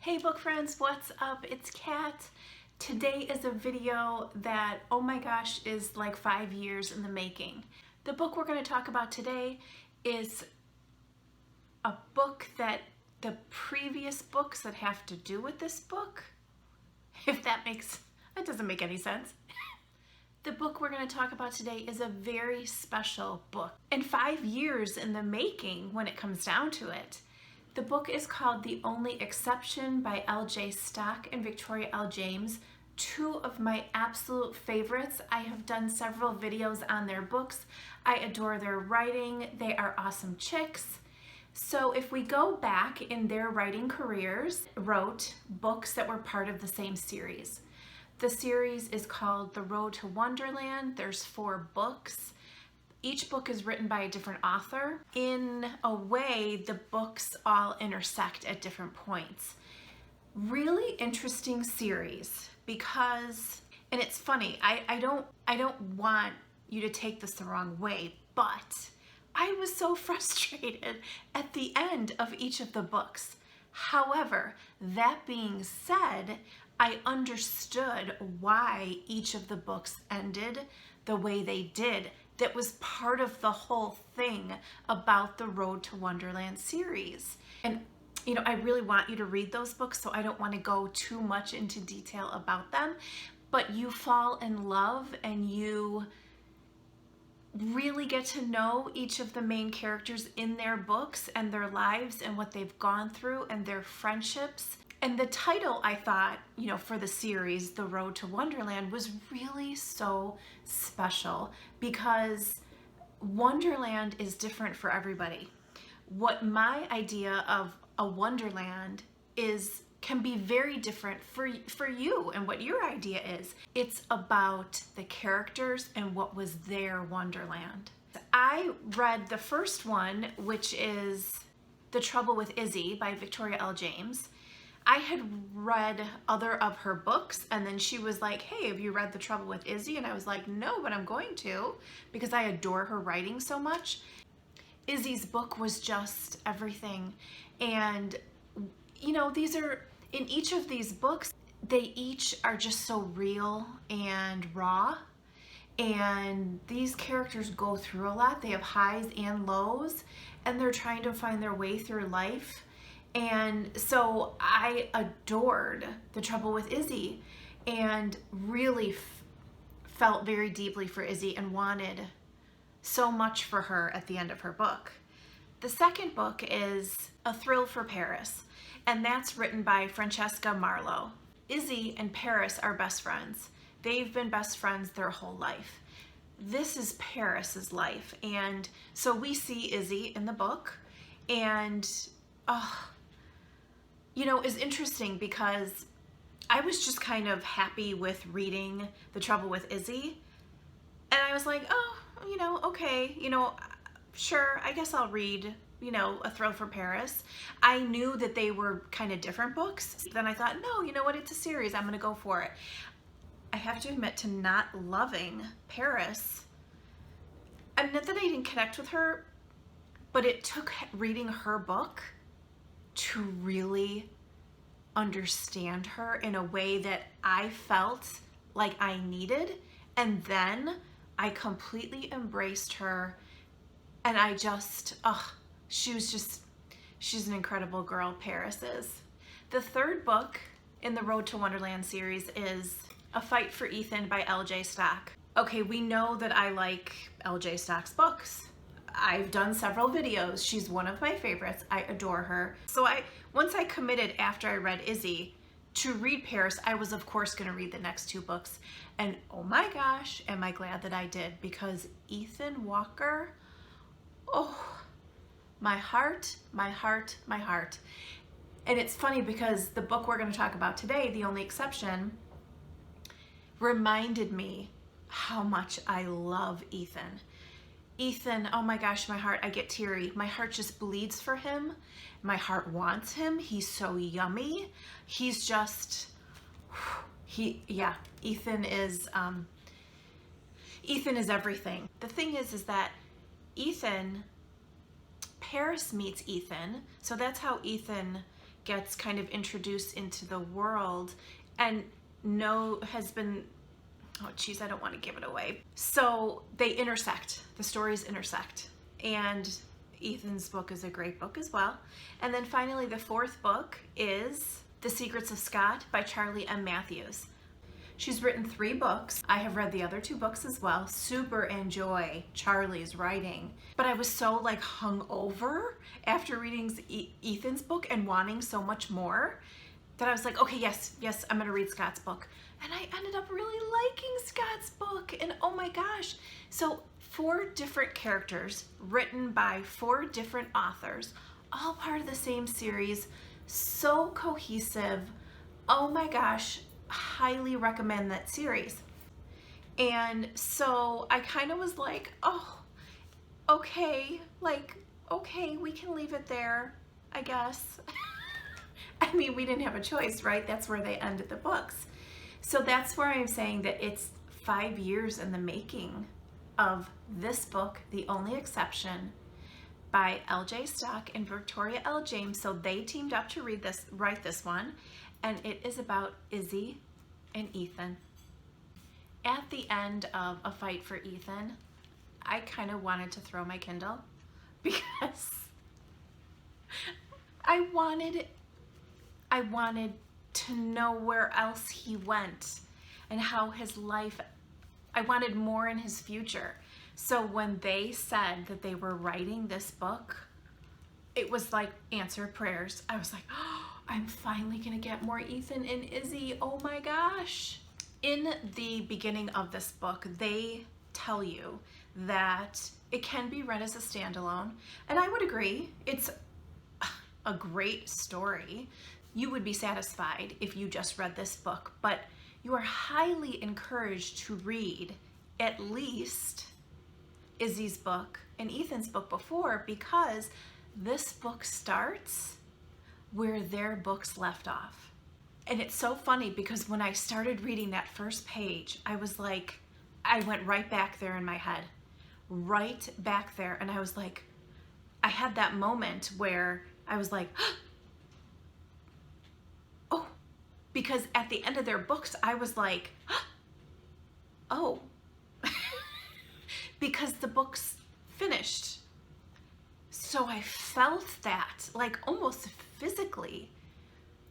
Hey book friends, what's up? It's Kat. Today is a video that, oh my gosh, is like 5 years in the making. The book we're going to talk about today is a book that the previous books that have to do with this book, that doesn't make any sense. The book we're going to talk about today is a very special book and 5 years in the making when it comes down to it. The book is called The Only Exception by L.J. Stock and Victoria L.James, two of my absolute favorites. I have done several videos on their books. I adore their writing. They are awesome chicks. So if we go back in their writing careers, wrote books that were part of the same series. The series is called The Road to Wonderland. There's 4 books. Each book is written by a different author. In a way, the books all intersect at different points. Really interesting series because, and it's funny, I don't want you to take this the wrong way, but I was so frustrated at the end of each of the books. However, that being said, I understood why each of the books ended the way they did. That was part of the whole thing about the Road to Wonderland series. And you know, I really want you to read those books, so I don't want to go too much into detail about them, but you fall in love and you really get to know each of the main characters in their books and their lives and what they've gone through and their friendships. And the title, I thought, you know, for the series, The Road to Wonderland, was really so special because Wonderland is different for everybody. What my idea of a Wonderland is can be very different for you and what your idea is. It's about the characters and what was their Wonderland. I read the first one, which is The Trouble with Izzy by Victoria L.James. I had read other of her books, and then she was like, hey, have you read The Trouble with Izzy? And I was like, no, but I'm going to, because I adore her writing so much. Izzy's book was just everything. And, you know, in each of these books, they each are just so real and raw. And these characters go through a lot. They have highs and lows, and they're trying to find their way through life. And so I adored The Trouble with Izzy and really felt very deeply for Izzy and wanted so much for her at the end of her book. The second book is A Thrill for Paris, and that's written by Francesca Marlowe. Izzy and Paris are best friends. They've been best friends their whole life. This is Paris's life, and so we see Izzy in the book, and you know, it's interesting because I was just kind of happy with reading The Trouble with Izzy. And I was like, oh, you know, okay, you know, sure, I guess I'll read, you know, A Thrill for Paris. I knew that they were kind of different books. Then I thought, no, you know what, it's a series, I'm gonna go for it. I have to admit to not loving Paris. I mean, not that I didn't connect with her, but it took reading her book to really understand her in a way that I felt like I needed. And then I completely embraced her, and I just, she's an incredible girl, Paris is. The third book in the Road to Wonderland series is A Fight for Ethan by L.J. Stock. Okay, we know that I like L.J. Stock's books. I've done several videos. She's one of my favorites. I adore her. So once I committed after I read Izzy to read Paris, I was of course going to read the next 2 books. And oh my gosh, am I glad that I did, because Ethan Walker, oh, my heart, my heart, my heart. And it's funny because the book we're going to talk about today, The Only Exception, reminded me how much I love Ethan. Ethan, oh my gosh, my heart, I get teary. My heart just bleeds for him. My heart wants him. He's so yummy. He's just, Ethan is everything. The thing is that Ethan, Paris meets Ethan, so that's how Ethan gets kind of introduced into the world and has been, oh geez, I don't want to give it away. So they intersect, the stories intersect. And Ethan's book is a great book as well. And then finally the fourth book is The Secrets of Scott by Charlie M. Matthews. She's written 3 books. I have read the other 2 books as well. Super enjoy Charlie's writing. But I was so like hungover after reading Ethan's book and wanting so much more that I was like, okay, yes, I'm gonna read Scott's book. And I ended up really liking Scott's book, and oh my gosh. So 4 different characters written by 4 different authors, all part of the same series, so cohesive. Oh my gosh, highly recommend that series. And so I kind of was like, oh, okay, we can leave it there, I guess. I mean, we didn't have a choice, right? That's where they ended the books. So that's where I'm saying that it's 5 years in the making of this book, The Only Exception, by L.J. Stock and Victoria L.James. So they teamed up to write this one, and it is about Izzy and Ethan. At the end of A Fight for Ethan, I kind of wanted to throw my Kindle because I wanted to know where else he went and how his life, I wanted more in his future. So when they said that they were writing this book, it was like answered prayers. I was like, oh, I'm finally gonna get more Ethan and Izzy. Oh my gosh. In the beginning of this book, they tell you that it can be read as a standalone, and I would agree. It's a great story. You would be satisfied if you just read this book, but you are highly encouraged to read at least Izzy's book and Ethan's book before, because this book starts where their books left off. And it's so funny because when I started reading that first page, I was like, I went right back there in my head, right back there. And I was like, I had that moment where I was like, oh, because at the end of their books, I was like, oh, because the book's finished. So I felt that, like almost physically,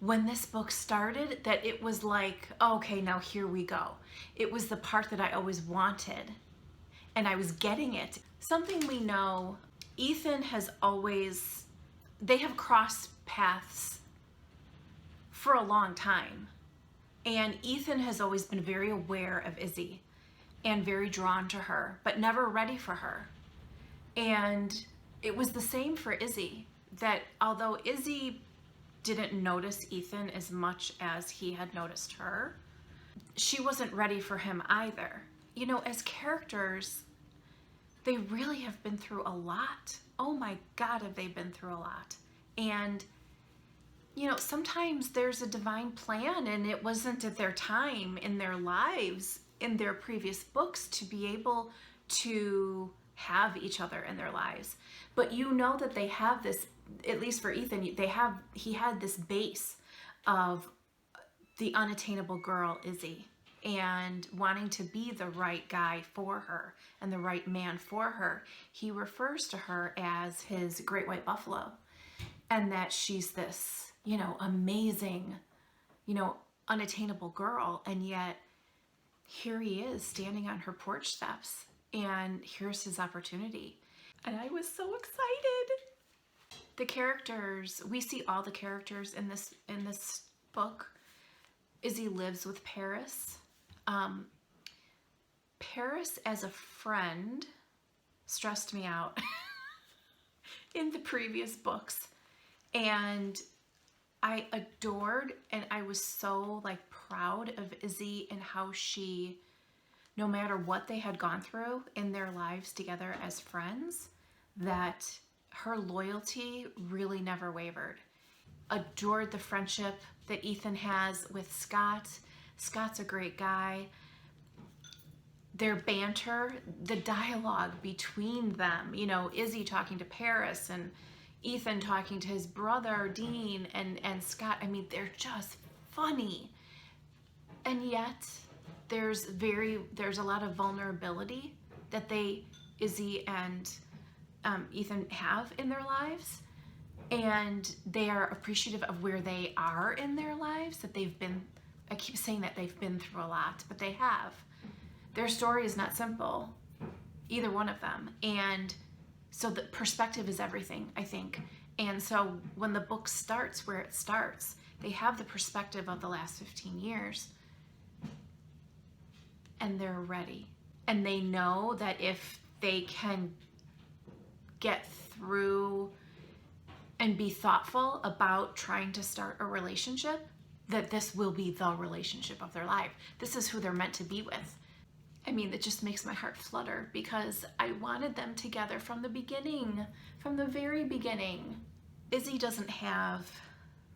when this book started, that it was like, okay, now here we go. It was the part that I always wanted, and I was getting it. Something we know, Ethan has always, they have crossed paths for a long time. And Ethan has always been very aware of Izzy and very drawn to her, but never ready for her. And it was the same for Izzy, that although Izzy didn't notice Ethan as much as he had noticed her, she wasn't ready for him either. You know, as characters, they really have been through a lot. Oh my God, have they been through a lot. And, you know, sometimes there's a divine plan, and it wasn't at their time in their lives, in their previous books, to be able to have each other in their lives. But you know that they have this, at least for Ethan, he had this base of the unattainable girl, Izzy, and wanting to be the right guy for her and the right man for her. He refers to her as his great white buffalo, and that she's this, you know, amazing, you know, unattainable girl. And yet here he is standing on her porch steps, and here's his opportunity. And I was so excited. The characters, we see all the characters in this book. Izzy lives with Paris. Paris as a friend stressed me out in the previous books. And I adored, and I was so like proud of Izzy and how she, no matter what they had gone through in their lives together as friends, that her loyalty really never wavered. Adored the friendship that Ethan has with Scott. Scott's a great guy. Their banter, the dialogue between them, you know, Izzy talking to Paris, and, Ethan talking to his brother Dean and Scott. I mean, they're just funny. And yet there's a lot of vulnerability that Izzy and Ethan have in their lives, and they are appreciative of where they are in their lives, that they've been, I keep saying that they've been through a lot, but they have. Their story is not simple, either one of them. And so the perspective is everything, I think. And so when the book starts where it starts, they have the perspective of the last 15 years, and they're ready. And they know that if they can get through and be thoughtful about trying to start a relationship, that this will be the relationship of their life. This is who they're meant to be with. I mean, it just makes my heart flutter because I wanted them together from the beginning, from the very beginning. Izzy doesn't have,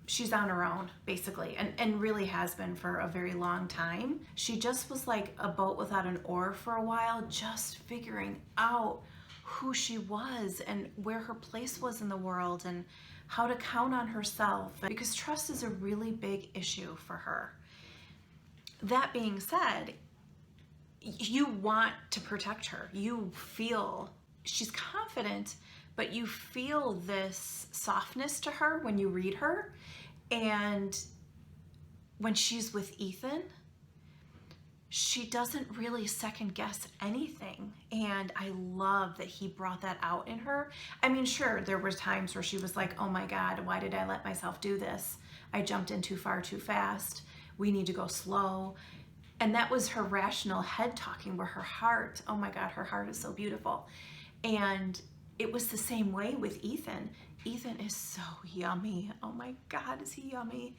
she's on her own basically, and really has been for a very long time. She just was like a boat without an oar for a while, just figuring out who she was and where her place was in the world and how to count on herself, because trust is a really big issue for her. That being said, you want to protect her. You feel she's confident, but you feel this softness to her when you read her. And when she's with Ethan, she doesn't really second guess anything. And I love that he brought that out in her. I mean, sure, there were times where she was like, oh my God, why did I let myself do this? I jumped in too far too fast. We need to go slow. And that was her rational head talking, where her heart, oh my God, her heart is so beautiful. And it was the same way with Ethan. Ethan is so yummy. Oh my God, is he yummy?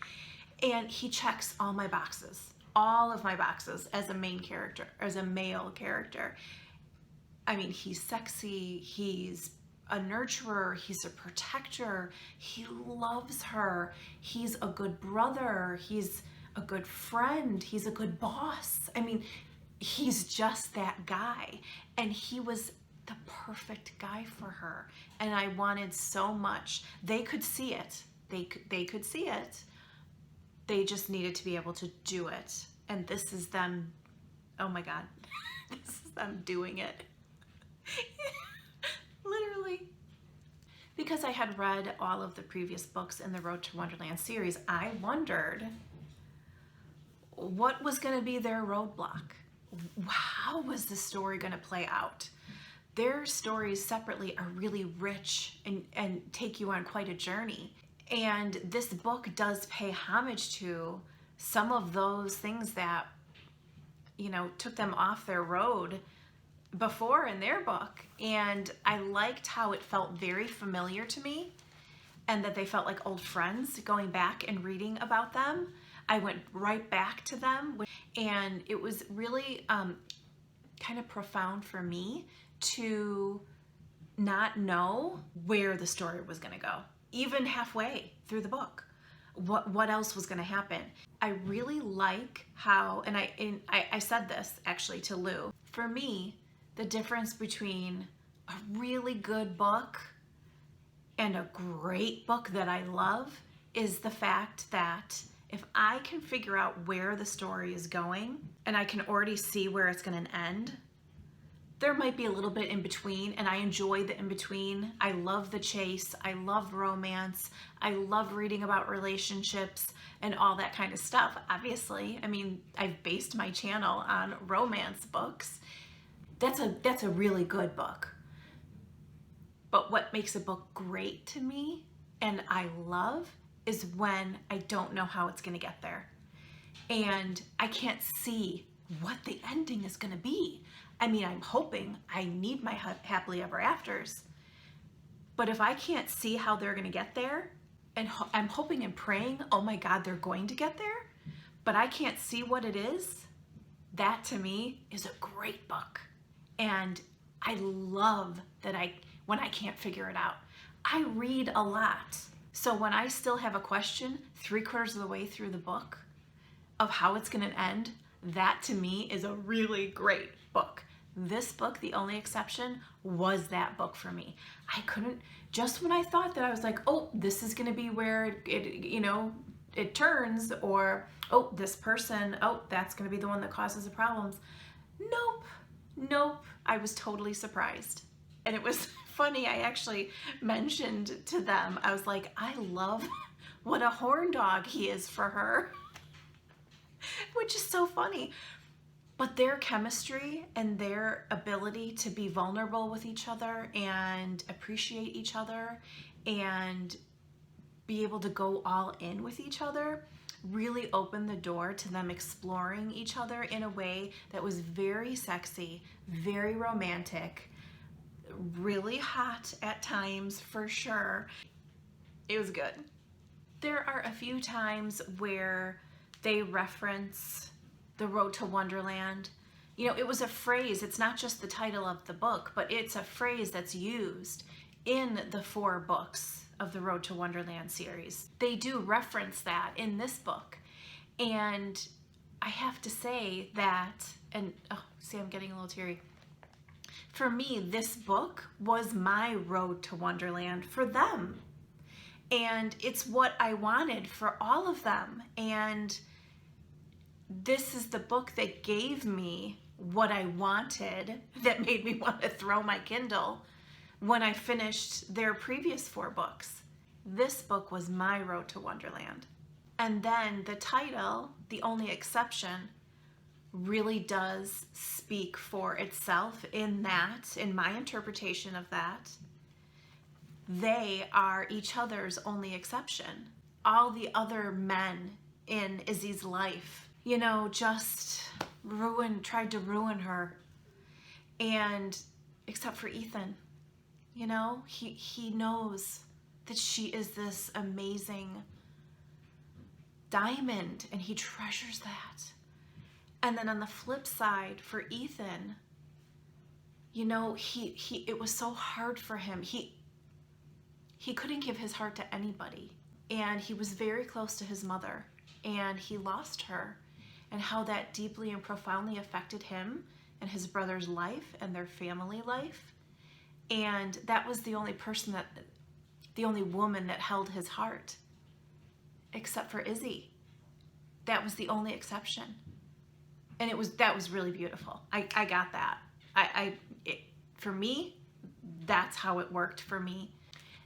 And he checks all my boxes, all of my boxes as a main character, as a male character. I mean, he's sexy, he's a nurturer, he's a protector, he loves her, he's a good brother, he's a good friend, he's a good boss. I mean, he's just that guy. And he was the perfect guy for her. And I wanted so much. They could see it. They could see it. They just needed to be able to do it. And this is them, oh my God, this is them doing it. Literally. Because I had read all of the previous books in the Road to Wonderland series, I wondered what was going to be their roadblock. How was the story going to play out? Their stories separately are really rich and take you on quite a journey. And this book does pay homage to some of those things that, you know, took them off their road before in their book. And I liked how it felt very familiar to me, and that they felt like old friends. Going back and reading about them, I went right back to them, and it was really kind of profound for me to not know where the story was going to go, even halfway through the book. What else was going to happen? I really like how, and I said this actually to Lou, for me, the difference between a really good book and a great book that I love is the fact that if I can figure out where the story is going and I can already see where it's going to end, there might be a little bit in between, and I enjoy the in between. I love the chase. I love romance. I love reading about relationships and all that kind of stuff. Obviously, I mean, I've based my channel on romance books. That's a really good book. But what makes a book great to me, and I love, is when I don't know how it's going to get there. And I can't see what the ending is going to be. I mean, I'm hoping, I need my happily ever afters. But if I can't see how they're going to get there, and I'm hoping and praying, oh my God, they're going to get there, but I can't see what it is, that to me is a great book. And I love that when I can't figure it out. I read a lot. So when I still have a question 3/4 of the way through the book of how it's going to end, that to me is a really great book. This book, The Only Exception, was that book for me. I couldn't, just when I thought that I was like, oh, this is going to be where it turns, or, oh, this person, oh, that's going to be the one that causes the problems. Nope, nope. I was totally surprised. And it was funny, I actually mentioned to them, I was like, I love what a horn dog he is for her, which is so funny. But their chemistry and their ability to be vulnerable with each other and appreciate each other and be able to go all in with each other really opened the door to them exploring each other in a way that was very sexy, very romantic, really hot at times for sure. It was good. There are a few times where they reference the road to Wonderland. You know, it was a phrase, it's not just the title of the book, but it's a phrase that's used in the 4 books of the Road to Wonderland series. They do reference that in this book. And I have to say that, and oh, see, I'm getting a little teary. For me, this book was my road to Wonderland for them. And it's what I wanted for all of them. And this is the book that gave me what I wanted, that made me want to throw my Kindle when I finished their previous 4 books. This book was my road to Wonderland. And then the title, The Only Exception, really does speak for itself in that, in my interpretation of that. They are each other's only exception. All the other men in Izzy's life, you know, just tried to ruin her. And except for Ethan, you know, he knows that she is this amazing diamond and he treasures that. And then on the flip side for Ethan, you know, it was so hard for him. He couldn't give his heart to anybody. And he was very close to his mother and he lost her, and how that deeply and profoundly affected him and his brother's life and their family life. And that was the only woman that held his heart, except for Izzy. That was the only exception. And that was really beautiful. I got that. For me, that's how it worked for me.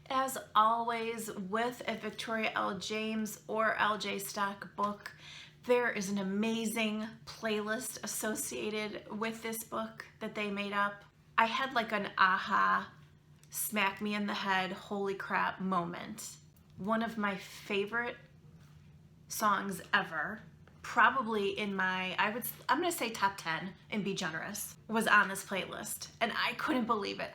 As always, with a Victoria L.James or L.J. Stock book, there is an amazing playlist associated with this book that they made up. I had like an aha, smack me in the head, holy crap moment. One of my favorite songs ever, probably in my, I'm gonna say top 10 and be generous, was on this playlist. And I couldn't believe it.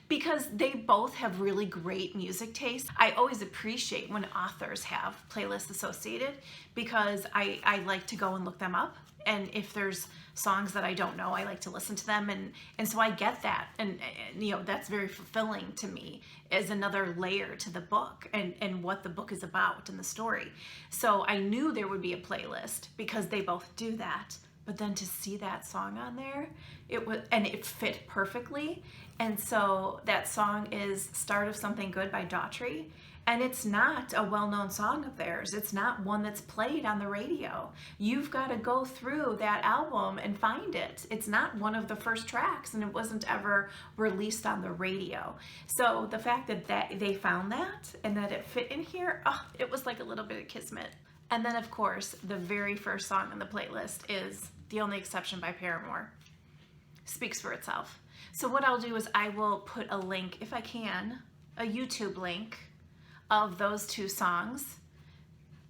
Because they both have really great music taste. I always appreciate when authors have playlists associated, because I like to go and look them up. And if there's songs that I don't know, I like to listen to them. And so I get that. And you know, that's very fulfilling to me as another layer to the book and what the book is about and the story. So I knew there would be a playlist because they both do that. But then to see that song on there, it fit perfectly. And so that song is Start of Something Good by Daughtry. And it's not a well-known song of theirs. It's not one that's played on the radio. You've got to go through that album and find it. It's not one of the first tracks, and it wasn't ever released on the radio. So the fact that they found that and that it fit in here, oh, it was like a little bit of kismet. And then, of course, the very first song on the playlist is The Only Exception by Paramore. Speaks for itself. So what I'll do is I will put a link, if I can, a YouTube link of those 2 songs,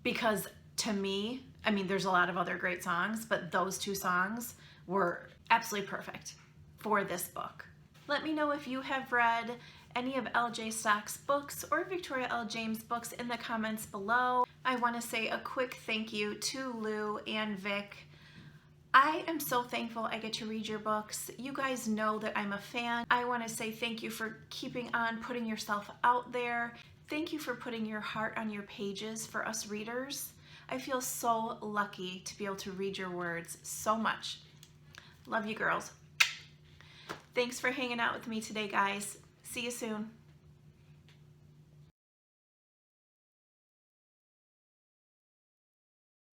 because to me, I mean, there's a lot of other great songs, but those 2 songs were absolutely perfect for this book. Let me know if you have read any of L.J. Stock's books or Victoria L. James books in the comments below. I want to say a quick thank you to Lou and Vic. I am so thankful I get to read your books. You guys know that I'm a fan. I want to say thank you for keeping on putting yourself out there. Thank you for putting your heart on your pages for us readers. I feel so lucky to be able to read your words so much. Love you, girls. Thanks for hanging out with me today, guys. See you soon.